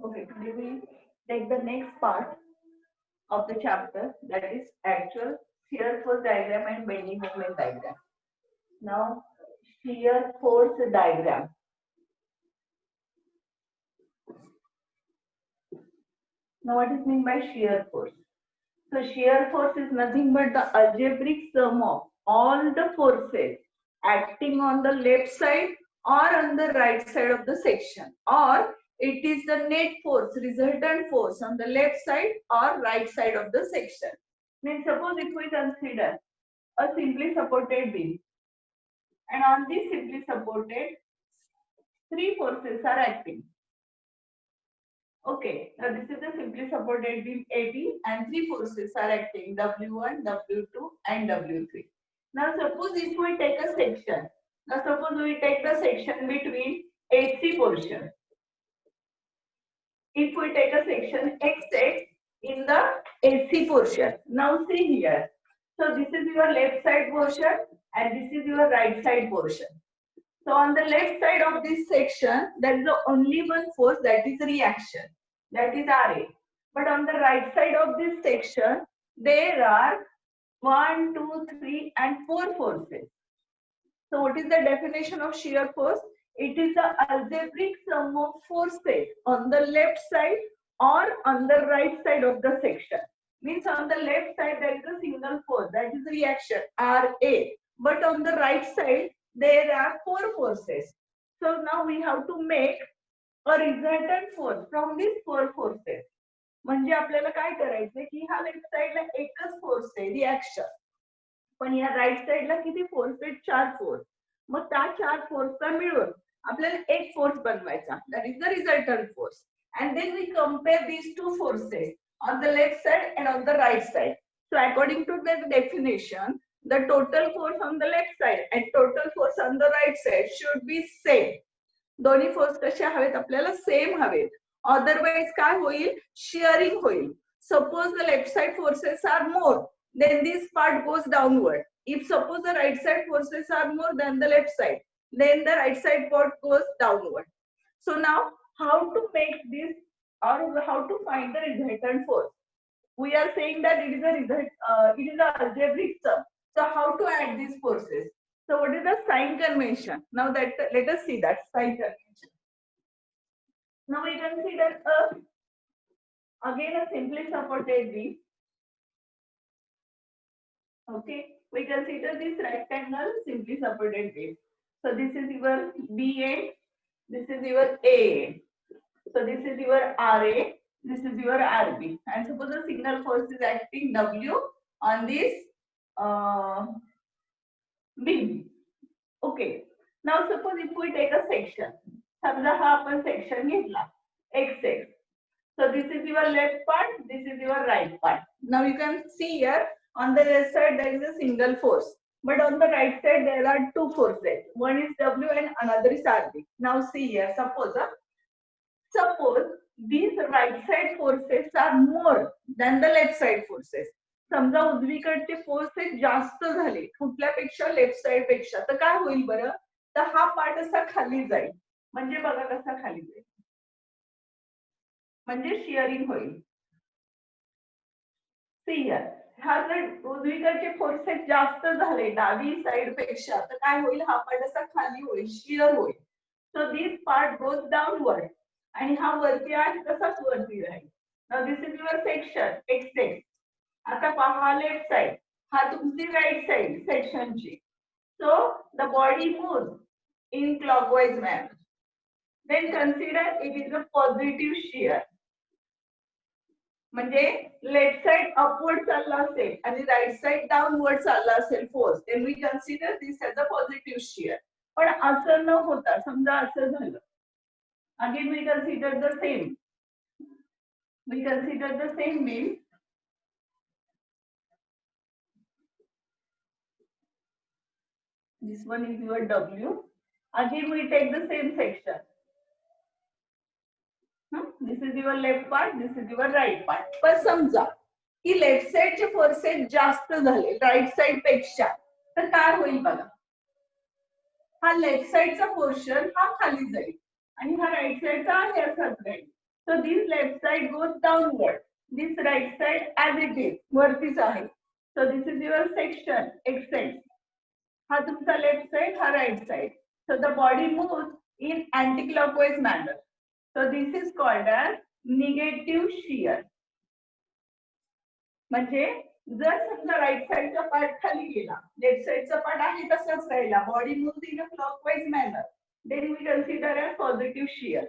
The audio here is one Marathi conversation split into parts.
Okay, today we take the next part of the chapter, that is actual shear force diagram and bending moment diagram. Now, shear force diagram. Now, what is meant by shear force? So, shear force is nothing but the algebraic sum of all the forces acting on the left side or on the right side of the section, or it is the net force, resultant force on the left side or right side of the section. Means suppose if we consider a simply supported beam, and on this simply supported, three forces are acting. Okay, now this is the simply supported beam AB and three forces are acting, W1, W2 and W3. Now suppose if we take a section, now suppose we take the section between AC portion. If we take a section XX in the AC portion, now see here. So this is your left side portion and this is your right side portion. So on the left side of this section, there is only one force, that is reaction, that is RA. But on the right side of this section, there are 1, 2, 3 and 4 forces. So what is the definition of shear force? It is the algebraic sum of forces on the left side or on the right side of the section. Means on the left side there is a single force, that is reaction, RA. But on the right side there are 4 forces. So now we have to make a resultant force from these 4 forces. म्हणजे आपल्याला काय करायचंय की ह्या लेफ्ट साइडला एकच फोर्स आहे रिॲक्शन, पण या राईट साइडला किती फोर्स आहेत? 4 फोर्स. मग त्या 4 फोर्सचा मिळून आपल्याला एक फोर्स बनवायचा, that is the resultant force. And then we compare these two forces on the left side and on the right side. So according to the definition, the total force on the left side and total force on the right side should be same. दोन्ही फोर्स कसे हवेत? आपल्याला सेम हवेत. अदरवाइज काय होईल? शियरिंग होईल. Suppose the left side forces are more, then this part goes downward. If suppose the right side forces are more than the left side, then the right side part goes downward. So now how to make this, or how to find the resultant force? We are saying that it is a result, it is an algebraic sum. So how to add these forces? So what is the sign convention? Now that let us see that sign convention. Now we consider again a simply supported beam. Okay, we consider this rectangle simply supported beam. So this is your BA, this is your AA. So this is your RA, this is your RB. And suppose a signal force is acting W on this beam. Okay. Now suppose if we take a section, समजा हा आपण सेक्शन घेतला XX. So this is your left part, this is your right part. Now you can see here on the left side there is a single force, but on the right side there are two forces. One is W and another is RB. Now see here, suppose these right side forces are more than the left side forces. समजा उजवीकडचे फोर्सेस जास्त झाले कुठल्यापेक्षा, लेफ्ट साइड पेक्षा, तर काय होईल बरं? तर हा पार्ट असा खाली जाईल. म्हणजे बघा कसा खाली जाईल, म्हणजे शियरिंग होईल. सी हियर, हा जर उजवीकडचे फोर्सेस जास्त झाले डावी साइड पेक्षा, तर काय होईल? हा पार्ट असा खाली होईल, शियर होईल. So this part goes downward आणि हा वरती आहे तसाच वरती राहील. Now this is your section XX. आता पहा लेफ्ट साइड, हा तुमची राइट साइड सेक्शनची. So the body moves in clockwise manner. Then consider it is a positive shear. म्हणजे लेफ्ट साइड अपवर्ड चालला असेल आणि राइट साइड डाउनवर्ड चालला असेल force, then we consider this as a positive shear. पण असं न होता समजा असं झालं, again we consider the same. We consider the same beam. This one is your W. Again we take the same section. This is your left part, this is your right part. पण समजा की लेफ्ट साइडचे फोर्सेस जास्त झाले राइट साइड पेक्षा, तर काय होईल बघा? हा लेफ्ट साइडचा पोर्शन हा खाली जाईल आणि हा राइट साइडचा आहे असाच राहील. So this left side goes downward. This right side as it is, वरतीच आहे. So this is your section, XX. हा तुमचा left side, हा right side. So the body moves in anti-clockwise manner. So this is called as negative shear. म्हणजे जर समजा राईट साइडचा पार्ट खाली गेला, लेफ्ट साइडचा पार्ट आहे तसाच राहिला, body move in a clockwise manner, then we consider as positive shear.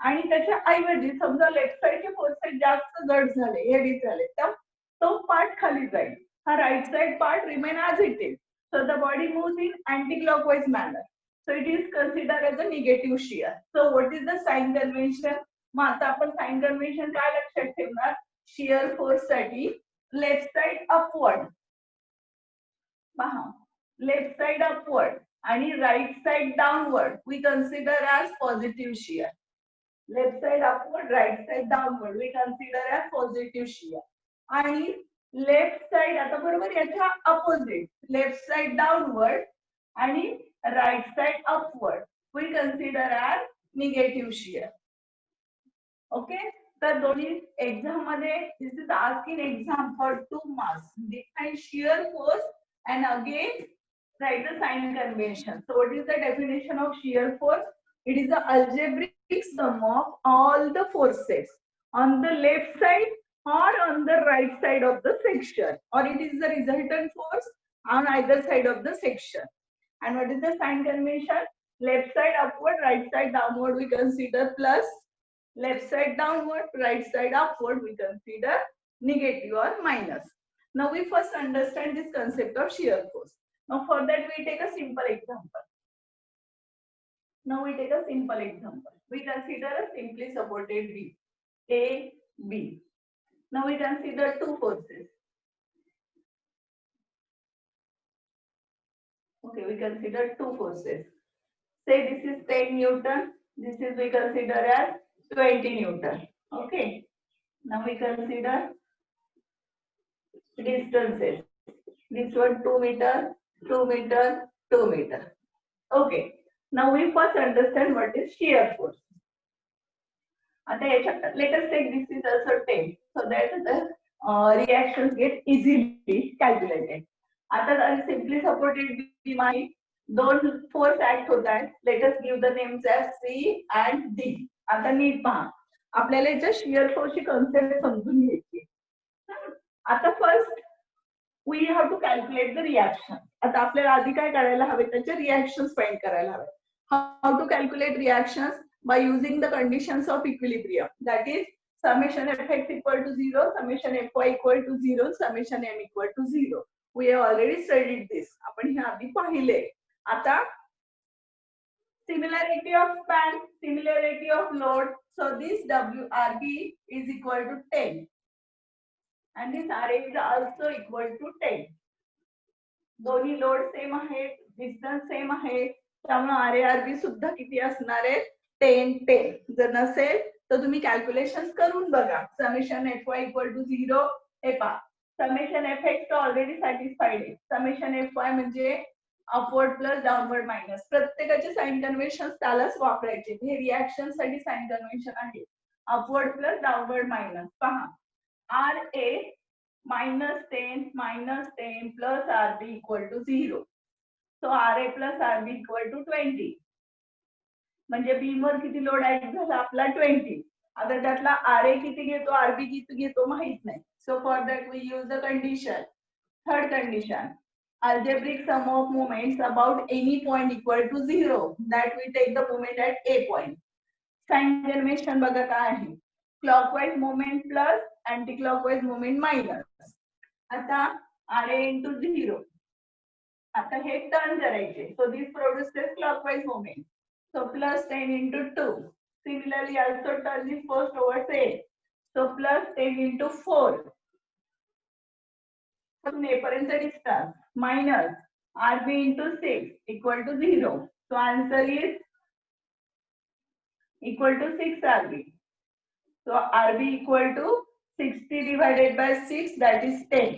आणि त्याच्या ऐवजी समजा लेफ्ट साइडचे फोर्सेस जास्त जड झाले, हेवी झाले, तर तो पार्ट खाली जाईल. हा right side part remain as it is. So the body move in anti clockwise manner. So it is consider as a negative shear. So what is the sign convention? मग आता आपण साइन कन्व्हेन्शन काय लक्षात ठेवणार? शिअर फोर्स साठी left side upward, पहा, left side upward आणि right side downward we consider as positive shear. Left side upward, right side downward we consider as positive shear. आणि left side आता बरोबर याच्या opposite, left side downward आणि right side upward we consider as negative shear. Okay. तर दोन्ही एक्झाम मध्ये this is asking exam for 2 marks. Define shear force and again write the sign convention. So what is the definition of shear force? It is the algebraic sum of all the forces on the left side or on the right side of the section, or it is the resultant force on either side of the section. And what is the sign convention? Left side upward, right side downward we consider plus, left side downward, right side upward we consider negative or minus. Now we first understand this concept of shear force. Now for that we take a simple example. Now we take a simple example. We consider a simply supported beam, A, B. Now we consider two forces. Okay, we consider two forces. Say this is 10 Newton, this is we consider as 20 Newton. Okay. Now we consider distances. This one 2 meter, 2 meter, 2 meter. Okay. Now we first understand what is shear force. Let us take this is also 10, so that the reactions get easily calculated. आता simply supported beam आहे, दोन फोर्स ऍक्ट होत आहेत. Let us give the names as C and D. आता नीट पहा, आपल्याला याच्या शिअर फोर्सची कन्सेप्ट समजून घ्यायची. आता first we have to calculate the reaction. आता आपल्याला आधी काय करायला हवे, त्याचे रिॲक्शन्स फाइंड करायला हवे. How to calculate reactions? By using the conditions of equilibrium, that is summation fx equal to 0, summation fy equal to 0, summation m equal to 0. We have already studied this. आपण हे आधी पाहिले. आता similarity of span, similarity of load. So this WRB is equal to 10 and this RA is also equal to 10. दोन्ही लोड सेम आहेत, डिस्टन्स सेम आहे, त्यामुळे RARB सुद्धा किती असणार आहे? 10 10. जर नसेल तर तुम्ही कॅल्क्युलेशन करून बघा. समेशन fy इक्वल टू 0, हे पहा समेशन fx ऑलरेडी सॅटिस्फाईड आहे. समेशन fy म्हणजे अपवर्ड प्लस डाउनवर्ड मायनस. प्रत्येकाचे साइन कन्व्हेन्शन त्यालाच वापरायचे. हे रिॲक्शन साठी साइन कन्व्हेन्शन आहे. Upward plus downward minus. पहा RA -10 plus RB equal to 0. So RA plus RB equal to 20. म्हणजे बीमवर किती लोड ऍक्ट झाला आपला? 20. आता त्यातला RA किती घेतो, RB किती घेतो माहित नाही. So for that we use the condition. Third condition, algebraic sum of moments about any point equal to 0, that we take the moment at A point. Sign convention बघा काय आहे? Clockwise moment plus anti clockwise moment minus. आता RA into 0. आता हे टर्न करायचे. So this produces clockwise moment. So plus 10 into 2. Similarly also turn this first towards A. So plus 10 into 4. पर्यंत distance minus RB into 6 equal to 0. So answer is equal to 6 RB. So RB equal to 60 divided by 6, that is 10.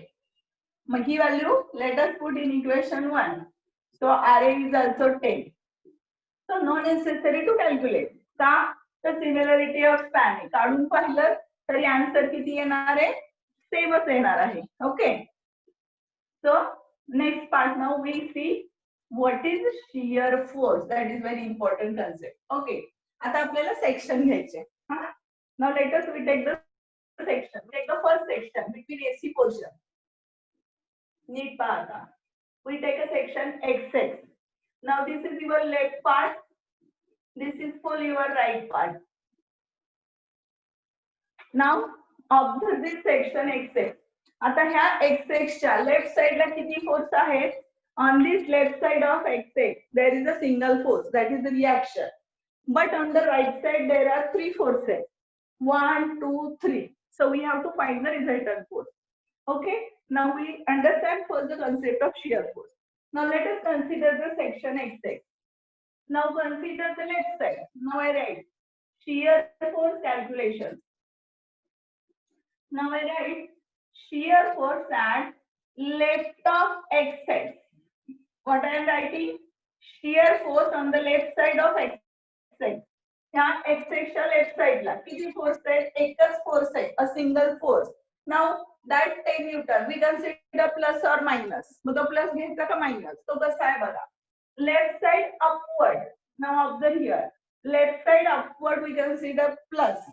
मग ही value let us put in equation 1. So RA is also 10. So no necessary to calculate. का? तर सिमिलरिटी ऑफ स्पॅन काढून पाहिलं तरी आन्सर किती येणार आहे, सेमच येणार आहे. Okay, so next part now we see what is shear force. That is very important concept. Okay, आता आपल्याला सेक्शन घ्यायचे. Now let us we take the section. Take the first section between AC portion. Need pahata. We take a section XX. Now this is your left part. This is full your right part. Now observe this section XX. आता ह्या XX च्या left side ला किती force आहेत? On this left side of XX there is a single force, that is the reaction. But on the right side there are three forces. 1, 2, 3. So we have to find the resultant force. Okay. Now we understand first the concept of shear force. Now let us consider the section XX. Now consider the left side. Now I write shear force calculation. Now I write shear force at left of XX. What I am writing? Shear force on the left side of XX. ह्या एक्सच्या लेफ्ट साइडला किती फोर्स आहे, एकच फोर्स आहे, a single force. Now that 10 newton we consider plus और मायनस. मग तो प्लस घ्यायचा का मायनस, तो कसा आहे बघा. Left side upward. Now observe here, left side upward we consider plus.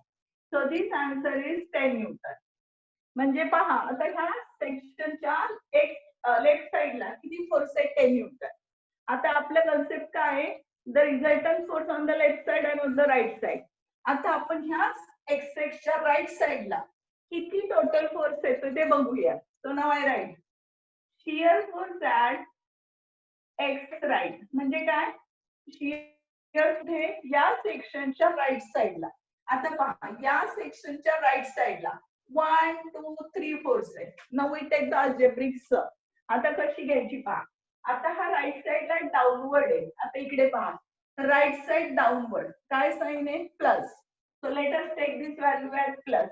So this answer is 10 newton. म्हणजे पहा आता ह्या सेक्शनच्या लेफ्ट साइडला किती फोर्स आहे, 10 न्यूटन. आता आपलं कन्सेप्ट काय आहे, the resultant force on the left side and on the right side. आता आपण ह्या एक्सच्या राईट साइडला किती टोटल फोर्स येतो ते बघूया. So now I write shear force at X right. म्हणजे काय, शियर या सेक्शनच्या राईट साइडला. आता पहा या सेक्शनच्या राईट साइडला 1, 2, 3 फोर्स आहे. Now we take the algebraic sum. आता कशी घ्यायची पहा. आता हा राईट साइडला डाऊनवर्ड आहे. आता इकडे पहा, राईट साइड डाऊनवर्ड, काय साइन आहे, plus. So let us take this value at plus.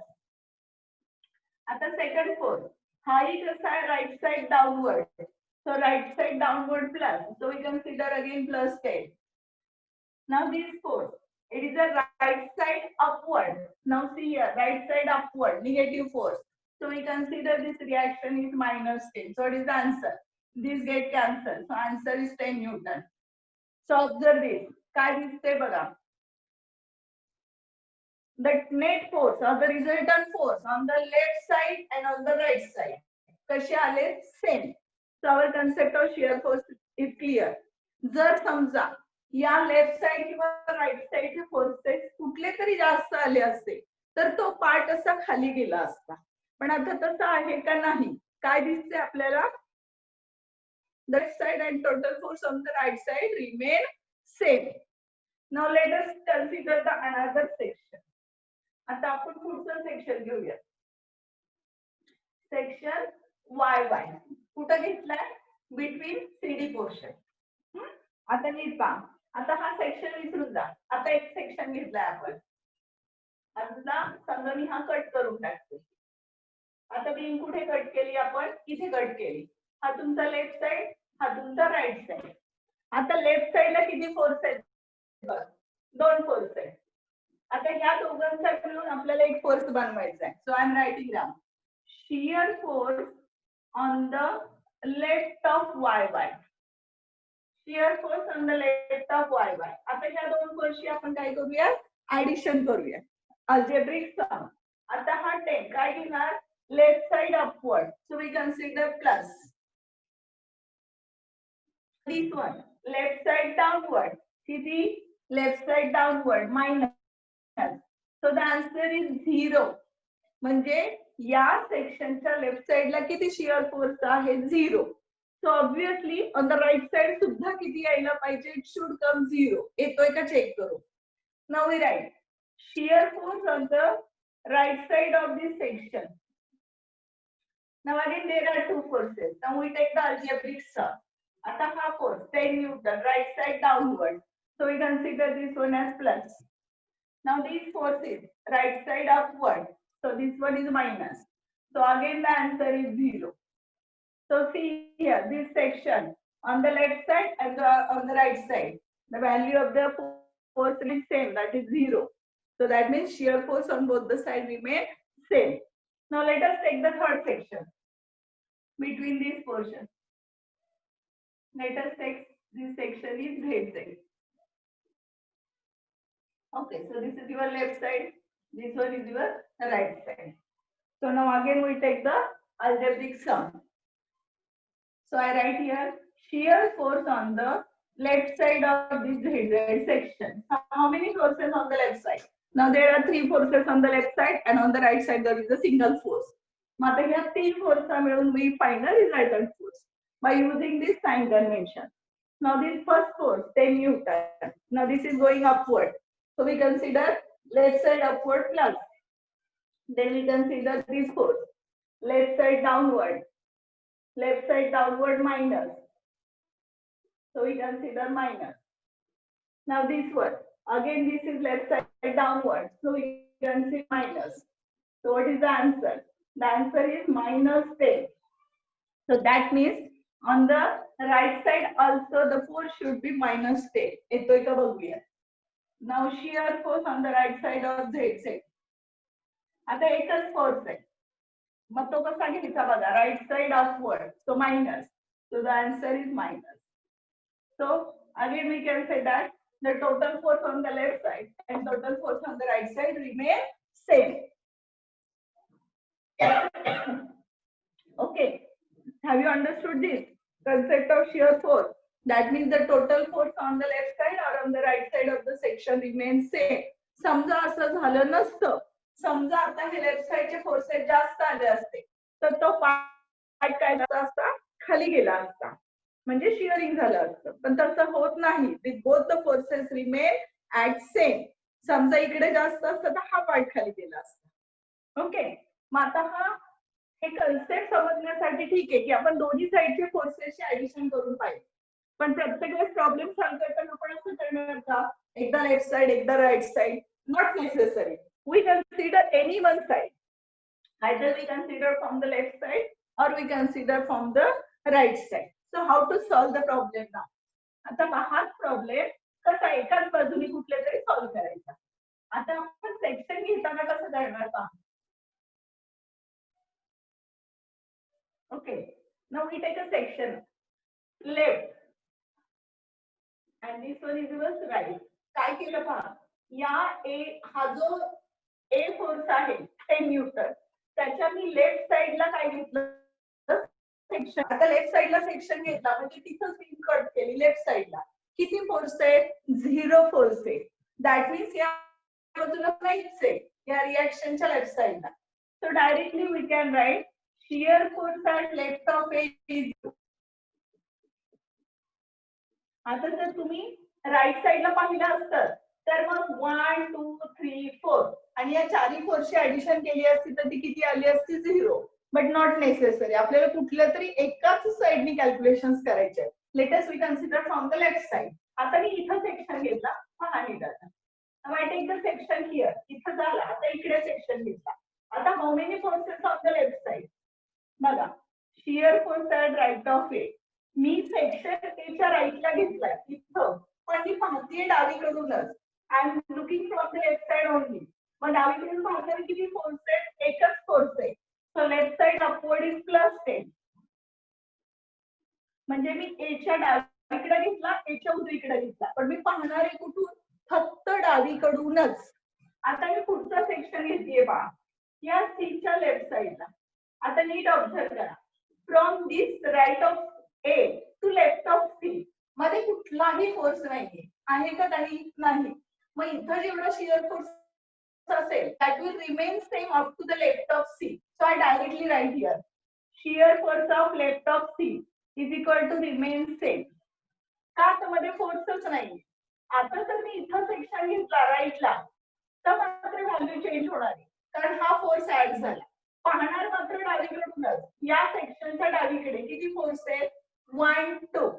आता सेकंड फोर्स हाही कसा आहे, right side downward. So right side downward plus. So we consider again plus 10. Now this force it is a right side upward. Now see here, right side upward, negative force. So we consider this reaction is minus 10. So what is the answer? This get cancelled. So answer is 10 Newton. So observe this. काय दिसते बघा. The net force or the resultant force on the left side and on the right side कसे आले, same. So our concept of shear force is clear. जर समजा या लेफ्ट साइड किंवा राईट साइडचे फोर्सेस कुठले तरी जास्त आले असते तर तो पार्ट असा खाली गेला असता. पण आता तसं आहे का नाही, काय दिसते आपल्याला, the left side and total force on the right side remain same. Now let us consider the another section. आता आपण पुढचं सेक्शन घेऊया. सेक्शन YY कुठं घेतलाय, बिटवीन CD पोर्शन. आता नीट पहा. आता हा सेक्शन विसरून जा. आता एक सेक्शन घेतलाय आपण. आता समजा मी हा कट करून टाकते. आता बीम कुठे कट केली आपण, इथे कट केली. हा तुमचा लेफ्ट साइड, हा तुमचा राईट साइड. आता लेफ्ट साइडला किती फोर्स आहेत, दोन फोर्स आहेत. आता ह्या दोघांचा मिळून आपल्याला एक फोर्स बनवायचा आहे. So I am writing down shear force on the left of YY. Shear force on the left of YY. आता ह्या दोन फोर्सची आपण काय करूया, ऍडिशन करूया, अल्जेब्रिक सम. आता हा 10 काय घेणार, left side upward. So we consider plus. This one left side downward, किती, left side downward minus. So the answer is 0. म्हणजे या सेक्शनच्या लेफ्ट साइडला किती शियर फोर्स आहे, 0. सो obviously on the right side सुद्धा किती यायला पाहिजे, इट शुड कम 0. येतोय का चेक करू. Now we write shear force on the right side of this section. Now again there are two forces. Now we take the algebraic sum. आता हा force 10 newton, right side downward. So we consider this one as plus. Now these forces right side upward. So this one is minus. So again the answer is 0. So see here, this section on the left side and on the right side, the value of the force is same, that is 0. So that means shear force on both the sides remain same. Now let us take the third section between these portions. Let us take this section is ZZ. Okay, so this is your left side. This one is your right side. So now again we take the algebraic sum. So I write here shear force on the left side of this ZZ section. How many forces on the left side? Now there are 3 forces on the left side and on the right side there is a single force. मग आता ह्या 3 फोर्स मिळून we find the resultant force by using this sign convention. Now this first force 10 Newton. Now this is going upward. So we consider left side upward plus. Then we consider this force. Left side downward. Left side downward minus. So we consider minus. Now this one. Again this is left side downward. So we consider minus. So what is the answer? The answer is minus 10. So that means on the right side also the force should be minus 10. येतोय का बघूया. Now shear force on the right side of ZZ. आता एकच फोर्स आहे. मग तो कसा घ्यायचा बघा. Right side upward. So minus. So the answer is minus. So again we can say that the total force on the left side and total force on the right side remain same. Okay, have you understood this concept of shear force? That means the total force on the left side or on the right side of the section remains same. समजा असं झालं नसतं. समजा आता हे लेफ्ट साइडचे फोर्सेस जास्त आले असते तर तो पार्ट काय झाला असता खाली गेला असता म्हणजे शियरिंग झालं असतं. पण तसं होत नाही. With both the forces remain at same. समजा इकडे जास्त असतं तर हा पार्ट खाली गेला असता. ओके, मग आता हा हे कन्सेप्ट समजण्यासाठी ठीक आहे की आपण दोन्ही साइडचे फोर्सेसचे ऍडिशन करून पाहिजे. पण प्रत्येक वेळेस प्रॉब्लेम सॉल्व्ह करताना आपण असं करणार का एकदा लेफ्ट साइड एकदा right side? Not necessary. We consider any one side. either we consider from the left side or we consider from the right side. So how to solve the problem now? आता हाच प्रॉब्लेम कसा एकाच बाजूने कुठले तरी सॉल्व्ह करायचा. आता आपण सेक्शन घेताना कसं करणार का? Okay, now we take a section left and this one is yours right. काय केलं पहा, या हा जो A फोर्स आहे 10 न्यूटन त्याच्या मी लेफ्ट साइडला काय घेतलं सेक्शन. आता लेफ्ट साइडला सेक्शन घेतला म्हणजे तिथं स्क्रीन कट केली. लेफ्ट साइडला किती फोर्स आहे? 0 फोर्स आहे. दॅट मीन्स या बाजूला नाहीच आहे या रिएक्शनच्या लेफ्ट साइडला. So directly we can write shear force at left of A is 0. आता जर तुम्ही राइट साइडला पाहिलं असतं तर मग 1 2 3 4 आणि या चारही फोर्सची ऍडिशन केली असती तर ती किती आली असती? 0. But not necessary. आपल्याला कुठल्या तरी एकाच साइडनी कॅल्क्युलेशन्स करायचे आहेत. Let us we consider from the left side. आता मी इथं सेक्शन घेतला. हा नाही झाला. Now I take the section here. इथं झाला. आता इकडे सेक्शन घेतला. आता how many forces on the left side? बघा, shear force at right of A. मी सेक्शन ए च्या राइटला घेतलाय इथं, पण मी पाहतीये डावीकडूनच. I am looking from the left side only. मग डावीकडून पाहताना किती फोर्स आहे? एकच फोर्स आहे. So left side upward is plus 10. म्हणजे मी ए च्या डावीकडे घेतला, ए च्या उजवीकडे घेतला, पण मी पाहणार आहे कुठून? फक्त डावीकडूनच. आता मी पुढचा सेक्शन घेतलीये पहा, या सी च्या लेफ्ट साइडला. आता नीट ऑब्झर्व करा. From this right of A to left of C मध्ये कुठलाही फोर्स नाहीये. आहे का? काही नाही. मग इथं जेवढा शियर फोर्स असेल that will remain same up to the left of C. So I directly write here shear force of left of C is equal to remain same. का? तर मध्ये फोर्सच नाही. आता जर मी इथं सेक्शन घेतला राइटला तर मात्र व्हॅल्यू चेंज होणार आहे कारण हा फोर्स ऍड झाला. पाहणार मात्र डावीकडूनच. या सेक्शनच्या डावीकडे किती फोर्स आहे? 1 2.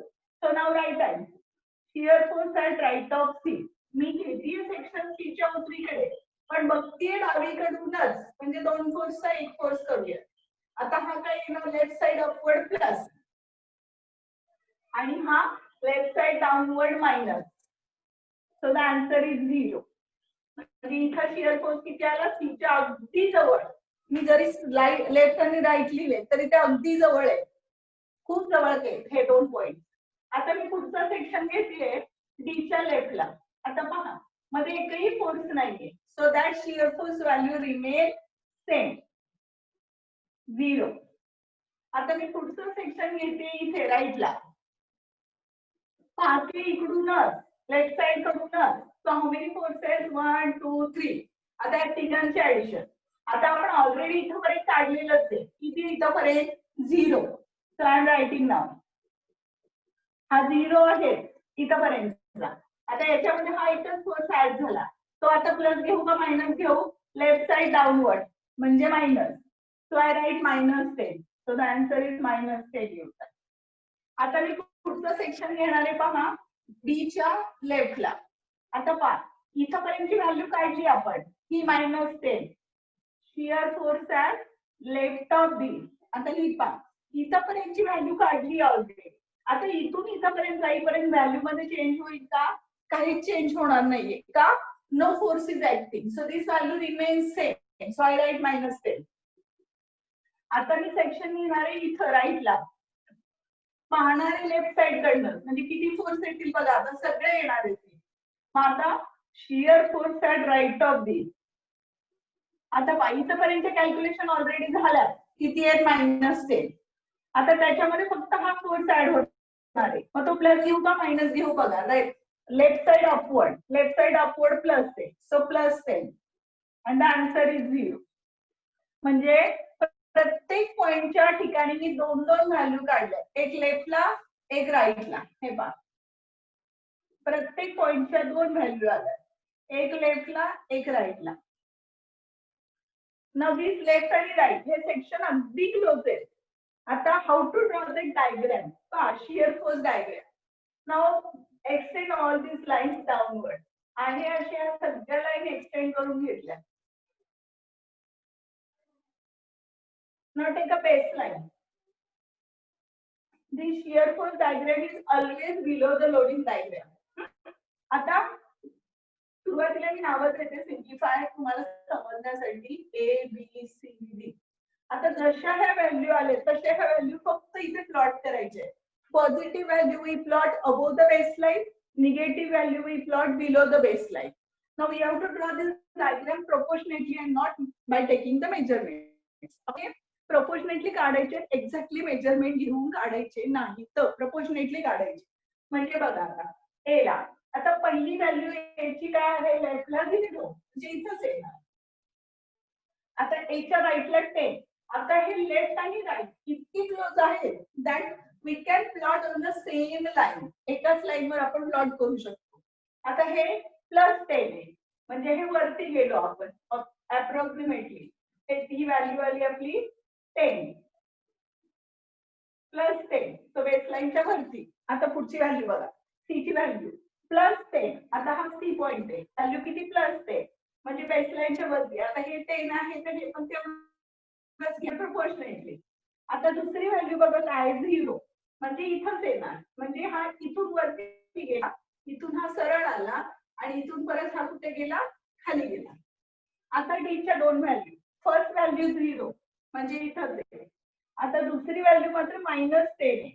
So now right hand shear force at right of C. मी घेतलीये सेक्शन सी च्या उजवीकडे पण बघतीये डावीकडूनच म्हणजे 2 फोर्सचा 1 फोर्स करूया. आता हा काय येणार? लेफ्ट साइड अपवर्ड प्लस आणि हा left side downward minus. So the answer is 0. म्हणजे इथं शिअर फोर्स किती आला, सीच्या अगदी जवळ. मी जरी लेफ्ट आणि राईट लिहिले तरी ते अगदी जवळ आहे, खूप जवळ आहे हे 2 पॉइंट. आता मी पुढचा सेक्शन घेतलीये डीच्या लेफ्टला. आता पहा मध्ये एकही फोर्स नाहीये, so that shear force value remain same 0. आता मी पुढचं सेक्शन घेते इथे राईटला. पाहते इकडूनच लेफ्ट साइड कडूनच. So how many forces 1 2 3. आता या तिघांचे ऍडिशन. आता आपण ऑलरेडी इथपर्यंत काढलेलंच आहे. किती इथपर्यंत 0. सो आय एम रायटिंग नाव. हा 0 आहे इथपर्यंतचा. आता याच्यामध्ये हा एकच फोर्स ऍड झाला. तो आता प्लस घेऊ का मायनस घेऊ? लेफ्ट साइड डाउनवर्ड म्हणजे minus. So I write -10. So the answer is -10. आता मी पुढचं सेक्शन घेणार आहे पहा बीच्या लेफ्टला. आता पहा इथपर्यंतची व्हॅल्यू काढली आपण, ही -10. Shear force at left of B. आता ही पहा इथपर्यंतची व्हॅल्यू काढली ऑलरेडी. आता इथून इथपर्यंत जाईपर्यंत व्हॅल्यू मध्ये चेंज होईल का? काहीच चेंज होणार नाहीये का? No force is acting. So this value remains same. So I write -10. आता मी सेक्शन घेणार आहे इथं राईटला. पाहणारे लेफ्ट साइड कडनं म्हणजे किती फोर्स येतील बघा. आता सगळे येणार आहेत. मग आता shear force at right of B. आता इथपर्यंत कॅल्क्युलेशन ऑलरेडी झाल्या. किती आहेत -10. आता त्याच्यामध्ये फक्त हा फोर्स ऍड होणार आहे. मग तो प्लस घेऊ का मायनस घेऊ बघा. Right left side upward, left side upward plus 10. So +10 and the answer is 0. म्हणजे प्रत्येक पॉइंटच्या ठिकाणी मी 2 व्हॅल्यू काढल्या, एक लेफ्टला एक राईटला. हे पहा प्रत्येक पॉइंटच्या 2 व्हॅल्यू आल्या, एक लेफ्टला एक राईटला. नवीन लेफ्ट आणि राईट हे सेक्शन अगदी क्लोज आहे. आता how to draw the diagram. पहा shear force diagram. Now extend all this lines downward. आहे अशा सगळ्या लाईन एक्सटेंड करून घेतल्या. Now take a baseline. The shear force diagram is always below the loading diagram. आता सुरुवातीला मी नावच देते सिम्प्लिफाय तुम्हाला समजण्यासाठी A B C D. आता जशा ह्या व्हॅल्यू आले तशा ह्या व्हॅल्यू फक्त इथे प्लॉट करायचे. Positive value we plot above the baseline, negative value we plot below the baseline. Now we have to draw this diagram proportionately and not by taking the measurements. Okay? Proportionately काढायचे, एक्झॅक्टली मेजरमेंट घेऊन काढायचे नाही, तर प्रोपोर्शनेटली काढायचे. म्हणजे बघा आता ए ला आता पहिली व्हॅल्यू एची काय आहे लेफ्टला 0 म्हणजे इथंच येणार. आता एच्या राईटला 10. आता हे लेफ्ट आणि राईट इतकी क्लोज आहे that we can plot on the same line. एकाच लाईनवर आपण प्लॉट करू शकतो. आता हे +10 आहे म्हणजे हे वरती गेलो आपण अप्रॉक्सिमेटली. ही व्हॅल्यू आली आपली 10 +10. तो बेसलाइनच्या वरती. आता पुढची व्हॅल्यू बघा सी ची व्हॅल्यू +10. आता हा सी पॉइंट आहे, व्हॅल्यू किती +10 म्हणजे बेसलाइनच्या वरती. आता हे 10 आहे तर हे पण तेवढंच घ्या प्रोपोर्शनेटली. आता दुसरी व्हॅल्यू बघा काय 0 म्हणजे इथंच येणार. म्हणजे हा इथून वरती गेला, इथून हा सरळ आला आणि इथून परत हा कुठे गेला खाली गेला. आता डीच्या 2 व्हॅल्यू. फर्स्ट व्हॅल्यू 0 म्हणजे इथंच आहे. आता दुसरी व्हॅल्यू मात्र -10 आहे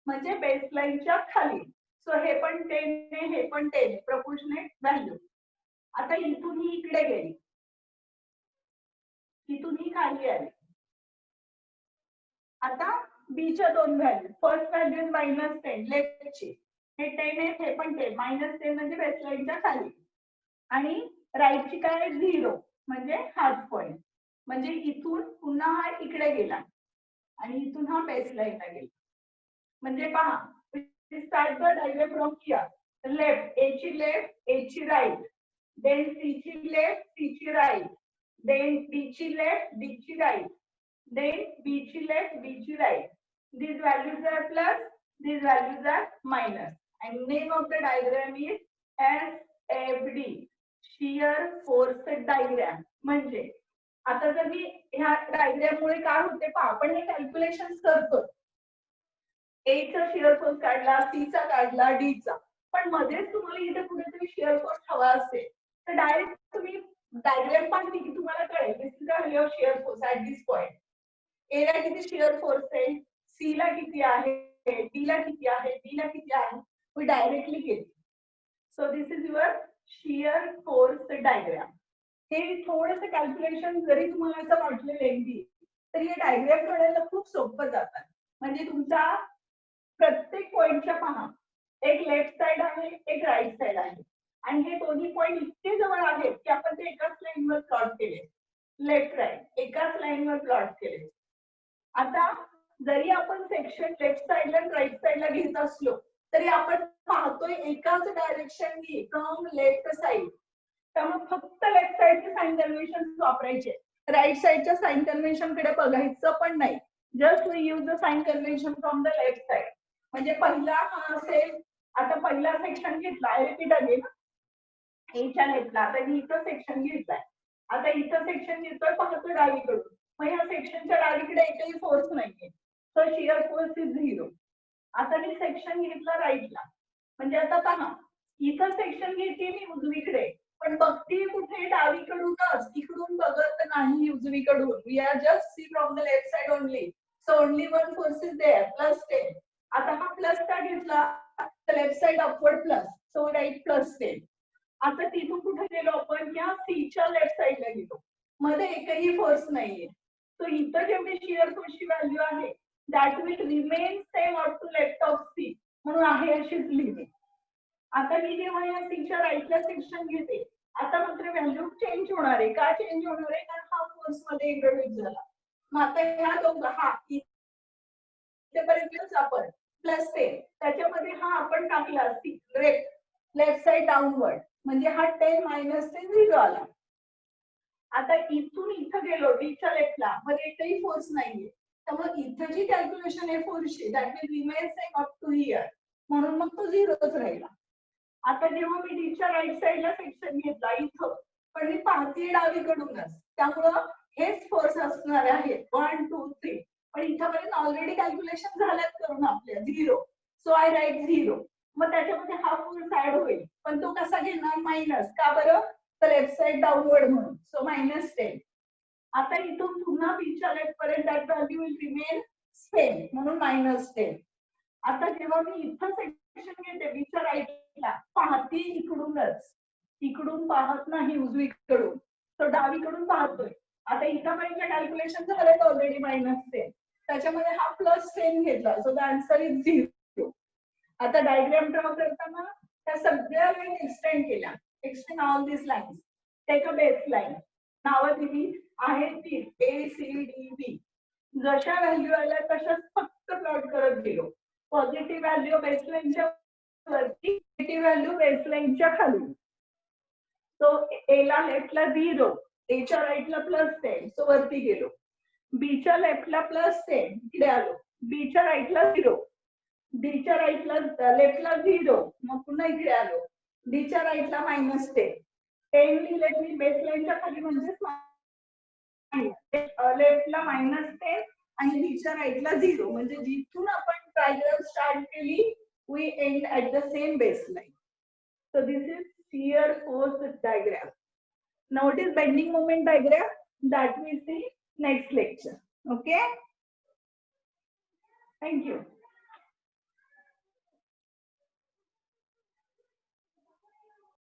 म्हणजे बेसलाइनच्या खाली. सो हे पण 10 आहे, हे पण 10 आहे, प्रोपोर्शनेट व्हॅल्यू. आता इथून ही इकडे गेली, इथून ही खाली आली. आता बीच्या 2 व्हॅल्यू. फर्स्ट व्हॅल्यू -10 लेफ्टची, हे 10 आहे, हे पण 10. -10 म्हणजे बेसलाइनच्या खाली. आणि राईटची काय 0 म्हणजे हाच पॉइंट. म्हणजे इथून पुन्हा हा इकडे गेला आणि इथून हा बेसलाइनला गेला. म्हणजे पहा start the diagram from here. Left A ची लेफ्ट, ए ची राईट, देन सी ची लेफ्ट, सी ची राईट, देन डी ची लेफ्ट, डी ची राईट, देन बी ची लेफ्ट, बी ची right. These values are plus, these values are minus. And name of the diagram is SFD, shear force diagram. म्हणजे आता जर मी ह्या डायग्राम मुळे काय होते पहा, आपण हे कॅल्क्युलेशन करतो. ए चा शिअर फोर्स काढला, सी चा काढला, डी चा, पण मध्येच तुम्हाला इथे कुठेतरी शिअर फोर्स हवा असेल तर डायरेक्ट तुम्ही ए ला किती शिअर फोर्स आहे, सी ला किती आहे, डी ला किती आहे, बी ला किती आहे, मी डायरेक्टली केली. So this is your shear force diagram. हे थोडंसं कॅल्क्युलेशन जरी तुम्हाला असं वाटलं लेंदी, तर हे डायग्राम काढायला खूप सोपं जातात. म्हणजे तुमचा प्रत्येक पॉइंटच्या पहा, एक लेफ्ट साइड आहे, एक राईट साइड आहे, आणि हे दोन्ही पॉइंट इतके जवळ आहेत की आपण ते एकाच लाईनवर प्लॉट केले, लेफ्ट राईट एकाच लाईनवर प्लॉट केले. आता जरी आपण सेक्शन लेफ्ट साइडला आणि राईट साइडला घेत असलो तरी आपण पाहतोय एकाच डायरेक्शननी फ्रॉम लेफ्ट साइड. त्यामुळे फक्त लेफ्ट साइडचे साइन कन्व्हेन्शन वापरायचे, राईट साइडच्या साइन कन्व्हेन्शन कडे बघायचं पण नाही. Just we use the sign convention from the left side. म्हणजे पहिला हा असेल, आता पहिला सेक्शन घेतला, रिपीट अगेन, एच्या लेफ्टला. आता मी इथं सेक्शन घेतलाय, आता इथं सेक्शन घेतोय, पाहतोय डावीकडून, मग ह्या सेक्शनच्या डावीकडे एकही फोर्स नाहीये, तर शिअर फोर्स इज 0. आता मी सेक्शन घेतला राईटला, म्हणजे आता पहा इथं सेक्शन घेते मी उजवीकडे, पण बघती कुठे डावीकडूनच, इकडून बघत नाही उजवीकडून. We are just see from the left side only, so only one force is there, +10. आता हा प्लस का घेतला, तर left side upward plus, so right +10. आता तिथून कुठे गेलो आपण, या सीच्या लेफ्ट साइडला गेलो, मध्ये एकही फोर्स नाहीये. सो इथं जेवढी शिअर फोर्सची व्हॅल्यू आहे that will remain same up to left of C, म्हणून आहे अशीच लिहिली. आता मी जेव्हा या सीच्या राईटला सेक्शन घेते, आता मात्र व्हॅल्यू चेंज होणार आहे. का चेंज होणार आहे, कारण हा फोर्स मध्ये इंट्रोड्यूस झाला. मग आता ह्या दोघं, हा इथेपर्यंत आपण +10, त्याच्यामध्ये हा आपण टाकला लेफ्ट साइड डाऊनवर्ड, म्हणजे हा 10 -10 0 आला. आता इथून इथं गेलो डीच्या लेफ्टला, मध्ये एकही फोर्स नाहीये, त्यामुळे इथं जी कॅल्क्युलेशन आहे फोर्सची that will remain same up to here, म्हणून मग तो 0च राहिला. आता जेव्हा मी डीच्या राईट साइडला सेक्शन घेतला इथं, पण मी पाहते डावीकडूनच, त्यामुळं हेच फोर्स असणार आहे 1 2 3, पण इथपर्यंत ऑलरेडी कॅल्क्युलेशन झाल्यात करून आपल्या 0, सो आय राईट 0. मग त्याच्यामध्ये हा फोर्स ऍड होईल, पण तो कसा घेणार, मायनस. का बरं, तर लेफ्ट साइड डाऊनवर्ड म्हणून, सो -10. आता इथून पुन्हा बीच्या लेफ्ट पर्यंत that value will remain same, म्हणून -10. आता जेव्हा मी इथं सेक्शन घेते बीच्या राईटला, पाहती इकडूनच, इकडून पाहत नाही उजवीकडून, तो डावीकडून पाहतोय. आता इथपर्यंत कॅल्क्युलेशन झालं ऑलरेडी -10, त्याच्यामध्ये हा +10 घेतला, सो द आन्सर इज 0. आता डायग्राम ड्रॉ करताना त्या सगळ्या लाईन एक्सटेंड केल्या, extend all this lines, take a base line, नावं दिली आहेत ती ACDB. जशा व्हॅल्यू आल्या तशाच फक्त प्लॉट करत गेलो. पॉझिटिव्ह व्हॅल्यू बेसलाईनच्या वरती, निगेटिव्ह व्हॅल्यू बेसलाईनच्या खाली. सो ए ला लेफ्टला 0, एच्या राईटला +10, सो वरती गेलो. बीच्या लेफ्टला +10, इकडे आलो. बीच्या राईटला 0, डीच्या राईटला लेफ्टला 0, मग पुन्हा इकडे आलो. डीच्या राईटला -10. 10 लिहिले मी बेसलाईनच्या खाली, म्हणजे लेफ्टला -10 आणि डीच्या राईटला 0, म्हणजे जिथून आपण डायग्राम स्टार्ट केली we end at the same baseline. So this is shear force diagram. Now it is bending moment diagram that we see next lecture. Okay, thank you.